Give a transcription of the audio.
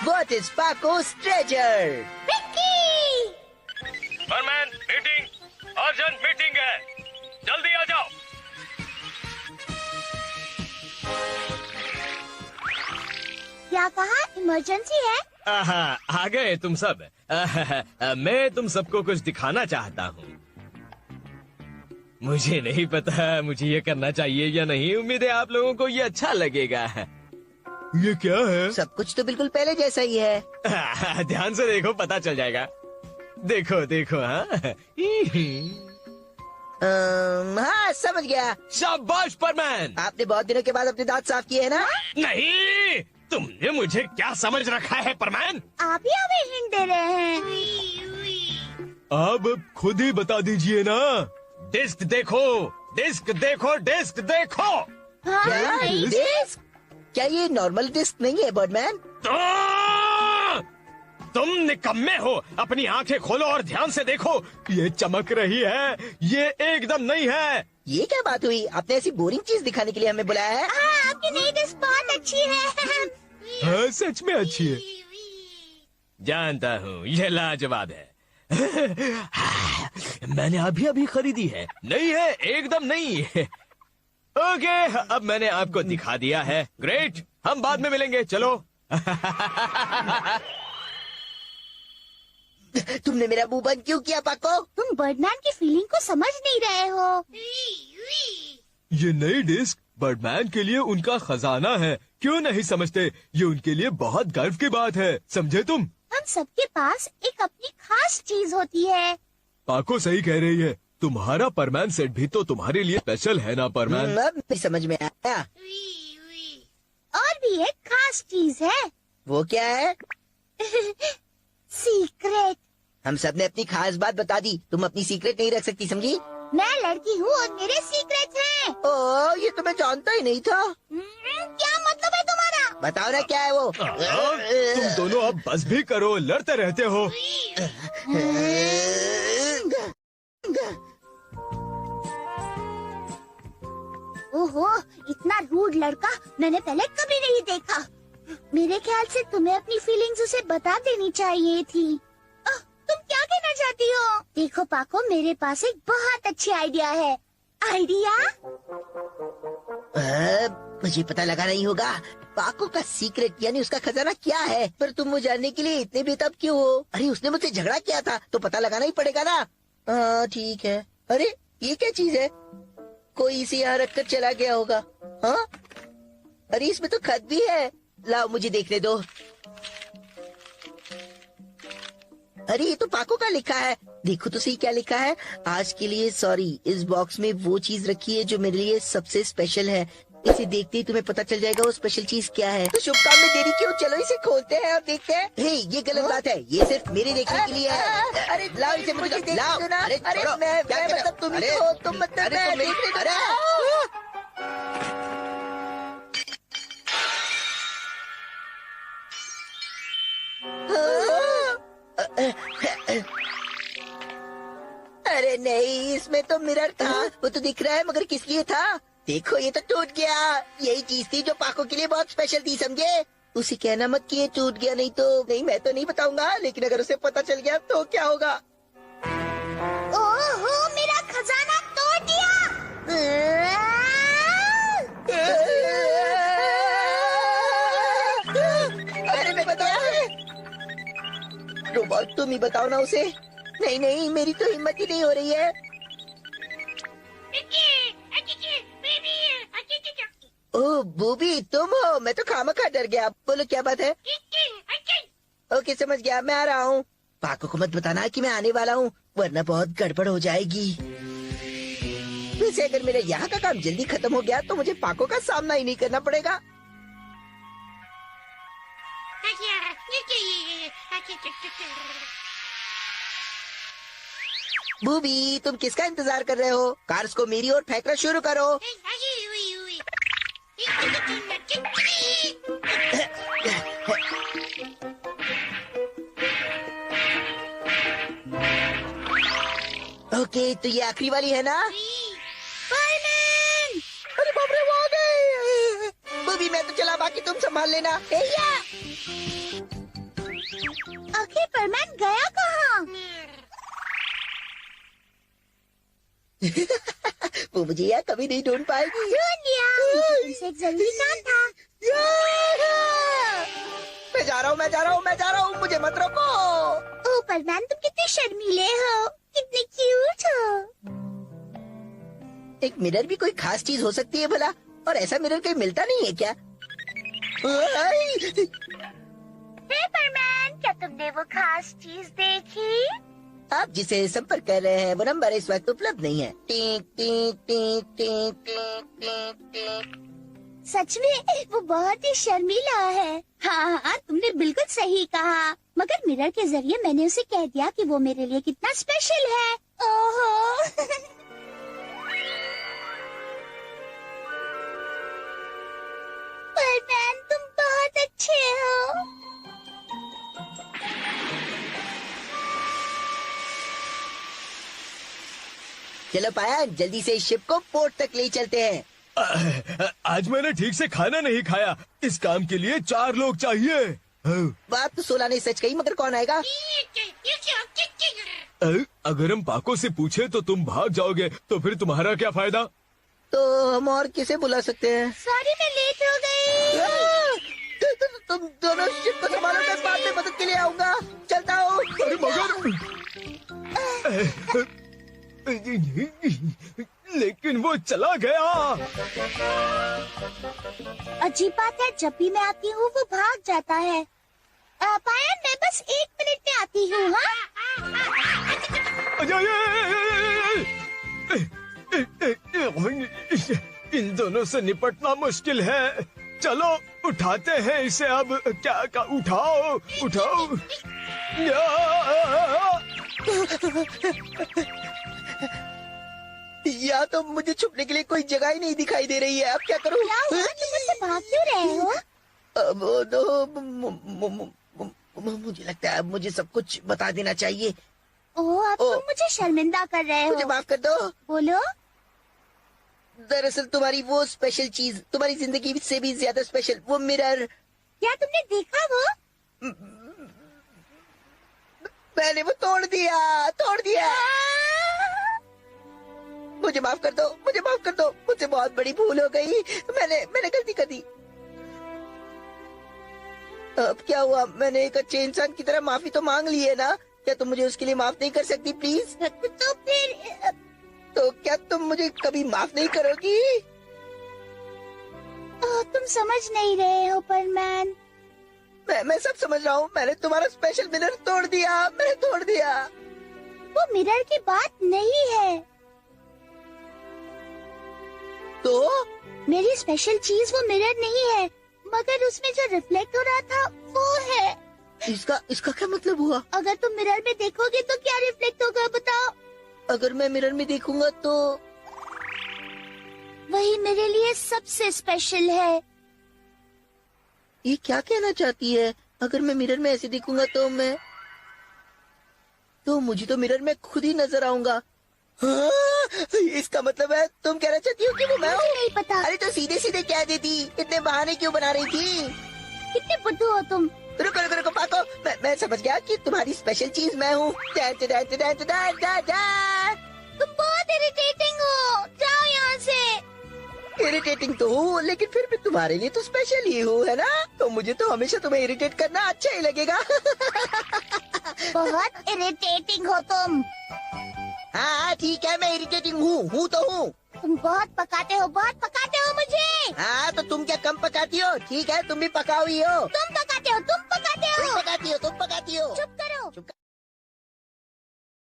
What is Paco's treasure? बर्मैन meeting, urgent meeting है, जल्दी आ जाओ। क्या कहा? इमरजेंसी है? आ गए तुम सब। मैं तुम सबको कुछ दिखाना चाहता हूँ। मुझे नहीं पता मुझे ये करना चाहिए या नहीं। उम्मीद है आप लोगों को ये अच्छा लगेगा। ये क्या है? सब कुछ तो बिल्कुल पहले जैसा ही है। ध्यान से देखो, पता चल जाएगा। देखो देखो। हाँ हाँ, समझ गया। शाबाश परमैन। आपने बहुत दिनों के बाद अपने दांत साफ किए हैं ना? नहीं, तुमने मुझे क्या समझ रखा है परमैन? आप ही हमें हिंट दे रहे हैं। अब खुद ही बता दीजिए ना। डिस्क देखो, डिस्क देखो, डिस्क देखो। हाँ, क्या नहीं, डिस्क? क्या ये नॉर्मल डिस्क नहीं है बर्डमैन? तुम निकम्मे हो। अपनी आंखें खोलो और ध्यान से देखो। ये चमक रही है, ये एकदम नहीं है। ये क्या बात हुई? आपने ऐसी बोरिंग चीज दिखाने के लिए हमें बुलाया है? हाँ, आपकी नई डिस्क बहुत अच्छी है। हाँ, सच में अच्छी है। जानता हूँ, ये लाजवाब है। मैंने अभी अभी खरीदी है। नहीं है, एकदम नहीं है। ओके, अब मैंने आपको दिखा दिया है। ग्रेट, हम बाद में मिलेंगे, चलो। तुमने मेरा मुंह बंद क्यों किया पाको? तुम बर्डमैन की फीलिंग को समझ नहीं रहे हो। ये नई डिस्क बर्डमैन के लिए उनका खजाना है। क्यों नहीं समझते? ये उनके लिए बहुत गर्व की बात है, समझे तुम? हम सबके पास एक अपनी खास चीज होती है। पाको सही कह रही है। तुम्हारा परमैन सेट भी तो तुम्हारे लिए स्पेशल है ना परमैन? अब नहीं समझ में आया। और भी एक खास चीज है। वो क्या है? सीक्रेट। हम सब ने अपनी खास बात बता दी। तुम अपनी सीक्रेट नहीं रख सकती, समझी? मैं लड़की हूँ और मेरे सीक्रेट हैं। ओह, ये तो मैं जानता ही नहीं था। क्या मतलब है तुम्हारा? बताओ ना क्या है वो? तुम दोनों अब बस भी करो, लड़ते रहते हो। ओहो, इतना रूड लड़का मैंने पहले कभी नहीं देखा। मेरे ख्याल से तुम्हें अपनी फीलिंग्स उसे बता देनी चाहिए थी। तुम क्या कहना चाहती हो? देखो पाको, मेरे पास एक बहुत अच्छी आइडिया है। आइडिया? मुझे पता लगा नहीं होगा। पाको का सीक्रेट यानी उसका खजाना क्या है? पर तुम वो जानने के लिए इतने बेताब क्यों हो? अरे उसने मुझसे झगड़ा किया था तो पता लगाना ही पड़ेगा ना। हाँ ठीक है। अरे ये क्या चीज है? कोई इसे यहाँ रखकर चला गया होगा। हाँ, अरे इसमें तो खत भी है। लाओ मुझे देखने दो। अरे ये तो पाको का लिखा है। देखो तो सही क्या लिखा है। आज के लिए सॉरी, इस बॉक्स में वो चीज रखी है जो मेरे लिए सबसे स्पेशल है। इसे देखते ही तुम्हें पता चल जाएगा वो स्पेशल चीज क्या है। तो शुभ काम में देरी क्यों? चलो इसे खोलते हैं और देखते हैं। हे, ये गलत बात है। ये सिर्फ मेरे देखने के लिए है। अरे लाओ इसे मुझे देखने दो ना। अरे मैं मतलब तुम ही हो, तुम मतलब मैं देखने दो ना। अरे नहीं, इसमें तो मिरर था। वो तो दिख रहा है मगर किस लिए था? देखो ये तो टूट गया। यही चीज थी जो पाको के लिए बहुत स्पेशल थी, समझे? उसे कहना मत कि ये टूट गया। नहीं तो नहीं, मैं तो नहीं बताऊंगा, लेकिन अगर उसे पता चल गया तो क्या होगा? ओहो, मेरा खजाना तोड़ दिया। अरे मैं बताया है। रोबोट तुम ही बताओ ना उसे। नहीं नहीं, मेरी तो हिम्मत ही नहीं हो रही है। ओह बूबी, तुम हो? मैं तो खामखा डर गया। बोलो क्या बात है? ओके समझ गया, मैं आ रहा हूँ। पाको को मत बताना कि मैं आने वाला हूँ, वरना बहुत गड़बड़ हो जाएगी। वैसे अगर मेरे यहाँ का काम जल्दी खत्म हो गया तो मुझे पाको का सामना ही नहीं करना पड़ेगा। बूबी, तुम किसका इंतजार कर रहे हो? कार्स को मेरी ओर फेंकना शुरू करो। ओके, तो ये आखिरी वाली है ना? अरे बाप रे, वो आ गए। बूबी मैं तो चला, बाकी तुम संभाल लेना। आखिर परमैन गया कहाँ? वो मुझे यहाँ कभी नहीं ढूंढ पाएगी। ढूंढ लिया। मुझे तुमसे एक जरूरी काम था। मैं जा रहा हूँ, मुझे मत रोको। ओह परमैन, तुम कितने शर्मीले हो, कितने क्यूट हो। एक मिरर भी कोई खास चीज हो सकती है भला? और ऐसा मिरर कहीं मिलता नहीं है क्या? हे परमैन, क्या तुमने वो खास चीज देखी? आप जिसे संपर्क कर रहे हैं वो नंबर इस वक्त उपलब्ध नहीं है। टीक टीक टीक टीक टीक टीक टीक। सच में वो बहुत ही शर्मीला है। हाँ हाँ, तुमने बिल्कुल सही कहा। मगर मिरर के जरिए मैंने उसे कह दिया कि वो मेरे लिए कितना स्पेशल है। ओहो। परमैन, तुम बहुत अच्छे हो। चलो पाया, जल्दी से इस शिप को पोर्ट तक ले चलते हैं। आज मैंने ठीक से खाना नहीं खाया। इस काम के लिए 4 लोग चाहिए। बात तो सोला ने सच कही, मगर कौन आएगा? अगर हम पाको से पूछे तो तुम भाग जाओगे, तो फिर तुम्हारा क्या फायदा? तो हम और किसे बुला सकते हैं? सॉरी, मैं लेट हो गई। तुम दोनों शिप को संभालो, मैं बाद में मदद के लिए आऊंगा। चलता हूँ। अरे मगर लेकिन वो चला गया। अजीब बात है, जब भी मैं आती हूँ वो भाग जाता है। पायन, मैं बस 1 मिनट में आती हूँ। हाँ, इन दोनों से निपटना मुश्किल है। चलो उठाते हैं इसे अब। क्या का उठाओ उठाओ। या तो मुझे छुपने के लिए कोई जगह ही नहीं दिखाई दे रही है। अब क्या करूँ? क्या हुआ? तुम मुझसे भाग क्यों रहे हो? अब तो मुझे लगता है अब मुझे सब कुछ बता देना चाहिए। ओह, अब तुम मुझे शर्मिंदा कर रहे मुझे हो। माफ कर दो। बोलो। दरअसल तुम्हारी वो स्पेशल चीज, तुम्हारी जिंदगी से भी ज्यादा स्पेशल, वो मिरर। क्या तुमने देखा वो? मैंने वो तोड़ दिया। मुझे माफ कर दो, मुझसे बहुत बड़ी भूल हो गई। मैंने गलती कर दी। अब क्या हुआ? मैंने एक अच्छे इंसान की तरह माफी तो मांग ली है ना? क्या तुम मुझे उसके लिए माफ नहीं कर सकती प्लीज? तो फिर तो क्या तुम मुझे कभी माफ नहीं करोगी? तुम समझ नहीं रहे हो परमैन। मैं सब समझ रहा हूँ। मैंने तुम्हारा स्पेशल मिरर तोड़ दिया। वो मिरर की बात नहीं है। तो मेरी स्पेशल चीज वो मिरर नहीं है, मगर उसमें जो रिफ्लेक्ट हो रहा था वो है। इसका क्या मतलब हुआ? अगर तुम मिरर में देखोगे तो क्या रिफ्लेक्ट होगा बताओ? अगर मैं मिरर में देखूंगा तो वही मेरे लिए सबसे स्पेशल है। ये क्या कहना चाहती है? अगर मैं मिरर में ऐसे देखूंगा तो मुझे तो मिरर में खुद ही नजर आऊंगा। हाँ, इसका मतलब है तुम कहना चाहती हो कि वो मैं हूँ? मुझे नहीं पता। अरे तो सीधे सीधे कह देती, इतने बहाने क्यों बना रही थी? कितने बुद्धू हो तुम। रुको पाको, मैं समझ गया कि तुम्हारी स्पेशल चीज मैं हूँ। तुम बहुत इरिटेटिंग हो, जाओ यहाँ से। इरिटेटिंग तो हूँ, लेकिन फिर भी तुम्हारे लिए तो स्पेशल ही हूँ, है ना? तो मुझे तो हमेशा तुम्हें इरिटेट करना अच्छा ही लगेगा। बहुत इरिटेटिंग हो तुम। हाँ ठीक है, मैं इरिटेटिंग हूँ तो हूँ। तुम बहुत पकाते हो मुझे। हाँ तो तुम क्या कम पकाती हो? ठीक है, तुम भी पकाओ ही हो। तुम पकाते हो। तुम पकाती हो। चुप